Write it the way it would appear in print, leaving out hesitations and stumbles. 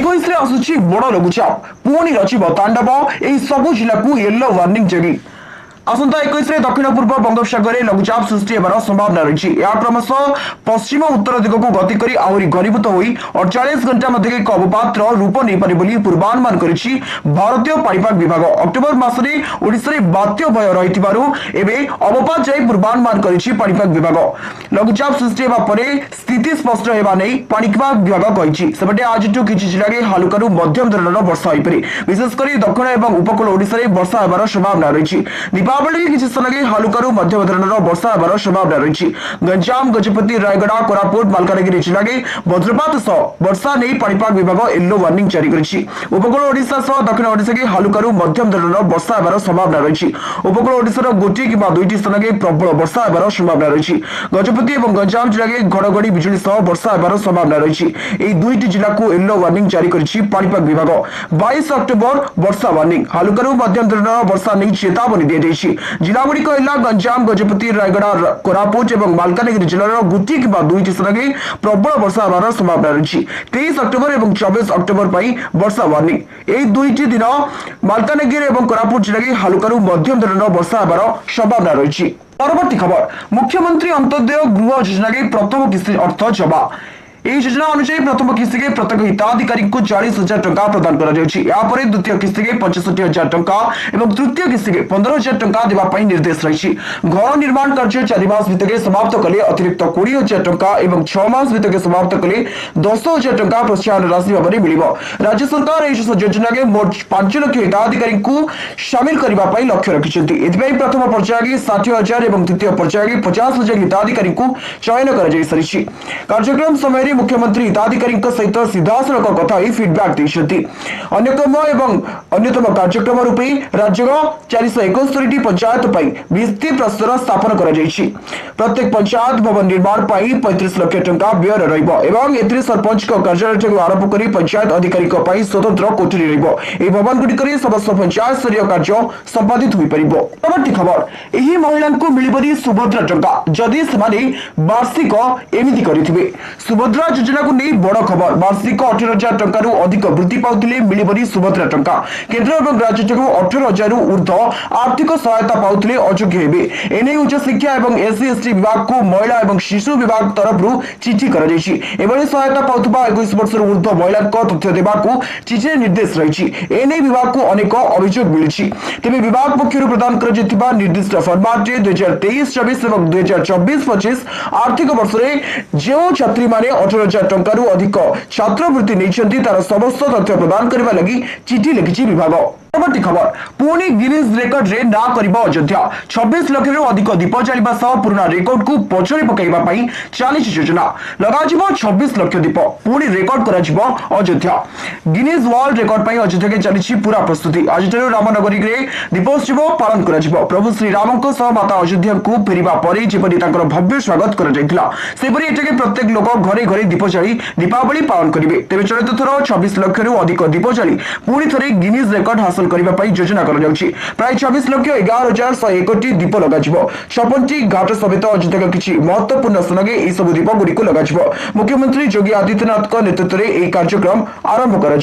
21 आसुची बड़ लघुचाप पुणी रचिब तांडव एही सबु जिला को येलो वार्निंग जगी आसंता 21 दक्षिण पूर्व बंगोपसागर लघुचाप सृष्टि होबार संभावना रही। क्रमशः पश्चिम उत्तर दिग को गति कर आहरी घनीभूत हो 48 घंटा मध्य एक अवपात रूप नहीं पारे बोली पूर्वानुमान करिछि भारतीय पाणीपाग विभाग। अक्टोबर मासरे ओडिशा रे बात्य भय रहिथिबारु एबे अवपात जाई पूर्वानुमान करिछि पाणीपाग विभाग। लघुचाप सृष्टि हेबा परे स्थिति स्पष्ट हेबा नै पाणीपाग विभाग कहिछि। सेपटे आजिठु किछि जिल्ला रे हालुकारू मध्यम धरणर वर्षा होई पारे। विशेष करी दक्षिण एवं उपकूल ओडिशा रे वर्षा हेबार संभावना रही। दीपावली किसी स्थान में हालुकारू मध्यम धरणर वर्षा होबार संभावना रही। गंजाम गजपति रायगड़ा कोरापुट मालकानगिरी जिले में वज्रपात सह वर्षा नहीं पाणीपाग विभाग येलो वार्निंग जारी करिछि। उपकूल ओडिशा सह दक्षिण ओडिशा के हालुकारू मध्यम धरणर वर्षा होबार संभावना रही। उपकूल ओडिशार गोटे किंवा दुईटी स्थान में प्रबल वर्षा होबार संभावना रही। गजपति और गंजाम जिले में घड़घड़ी बिजुली सह वर्षा होबार संभावना रही। एही दुईटी जिला को येलो वार्निंग जारी करिछि पाणीपाग विभाग। 22 अक्टोबर वर्षा वार्निंग हालुकारू मध्यम धरणर वर्षा नहीं चेतावनी दी जाइछि। जिलागुड़िक गंजाम गजपति रायगड़ा कोरापुट और मालकानगिरी जिलार गोटे कि दुईटी स्थान में प्रबल वर्षा होबार संभावना रही। 23 अक्टोबर और 24 अक्टोबर वर्षा वार्निंग एही दुईटी दिन मालकानगिरी और कोरापुट जिले में हालुकारू मध्यम धरणर वर्षा होबार संभावना रही। परवर्ती खबर मुख्यमंत्री अंत्योदय गृह योजना के प्रथम किस्ती अर्थ जमा। यह योजना अनुसार प्रथम किस्ती के प्रत्येक हिताधिकारी को 40,000 टंका प्रदान कर द्वितीय किस्ती के 65,000 टंका और तृतीय किस्ती के 15,000 टंका देवाई निर्देश रही। घर निर्माण कार्य 4 मास भितर समाप्त कले अतिरिक्त 20,000 टंका और 6 मास भितर समाप्त कले 10,000 टंका प्रोत्साहन राशि भाव में मिल। राज्य सरकार योजना के मोट 5 लाख हिताधिकारी को सामिल करने लक्ष्य रखिंट। प्रथम पर्याय 60,000 और द्वितीय पर्याय 50,000 हिताधिकारी को चयन कर कार्यक्रम समय मुख्यमंत्री हिताधिकारी सहित सीधासख कथा फीडबैक देते। अन्यतम एवं अन्यतम कार्यक्रम रूपे राज्य 471 पंचायत भित्ति प्रस्तर स्थापन कर प्रत्येक पंचायत भवन निर्माण 35 लाख टंका व्यय रही। सरपंच कार्यालय आरंभ कर पंचायत अधिकारी स्वतंत्र कोठरी रही। भवन गुड़िक समस्त पंचायत स्तरीय कार्य संपादित हो पार। परवर्ती खबर यही महिला को मिल सुभद्रा टंका जदि से वार्षिक एमती करेंगे। सुभद्रा योजना को नहीं बड़ खबर वार्षिक 18,000 टंका अधिक वृद्धि पाउथिले मिलिबनी सुभद्रा टंका। केंद्र और राज्य 18,000 ऊर्ध्व आर्थिक सहायता पाउथिले अयोग्य हेबे। एने उच्च शिक्षा और एससी/एसटी विभाग को महिला और शिशु विभाग तरफ चिठी कर सहायता पाउथबा 21 वर्ष ऊर्ध्व महिला तथ्य देवाक चिठी निर्देश रही। एने विभाग को अनेक अभियोग मिली। तेज विभाग पक्ष प्रदान कर निर्दिष्ट फर्माट 2023-24 और 2024-25 आर्थिक वर्ष में जो छात्री माने 18,000 टंका अधिक छात्रवृत्ति नहीं तार समस्त तथ्य प्रदान करने लगी चिठी लिखिछि विभाग। परवर्ती खबर पुणी गिनीज रेकर्ड रे ना करिबा अयोध्या। 26 लाख अधिक दीप जालिबा सह पुराना रेकर्ड को पछरे पकाइबा पई चलिछि योजना। लगाजिबो 26 लाख दीप पुणी रेकर्ड कराजिबो अयोध्या। गिनीज वर्ल्ड रेकर्ड पई अयोध्या के चलिछि पूरा प्रस्तुति। अयोध्या रामनगरी रे दीपोत्सव पालन कराजिबो। प्रभु श्री राम को सह माता अयोध्या को फेरिबा परे जेपरि ताकर भव्य स्वागत करा जायतिला सेपरि एटाके प्रत्येक लोक घरे घरे दीप जाली दीपावली पालन करिवे। तेबे चलित थर 26 लाख अधिक दीप जाली पुणी थरे गिनीज रेकर्ड हासिल करने योजना प्राय 26 लाख 11,101 दीप लगा 56टी घाट समेत अयोध्या किसी महत्वपूर्ण स्थान में यह सब दीप गुड़ी लगा। मुख्यमंत्री योगी आदित्यनाथ नेतृत्व में यह कार्यक्रम आरंभ कर।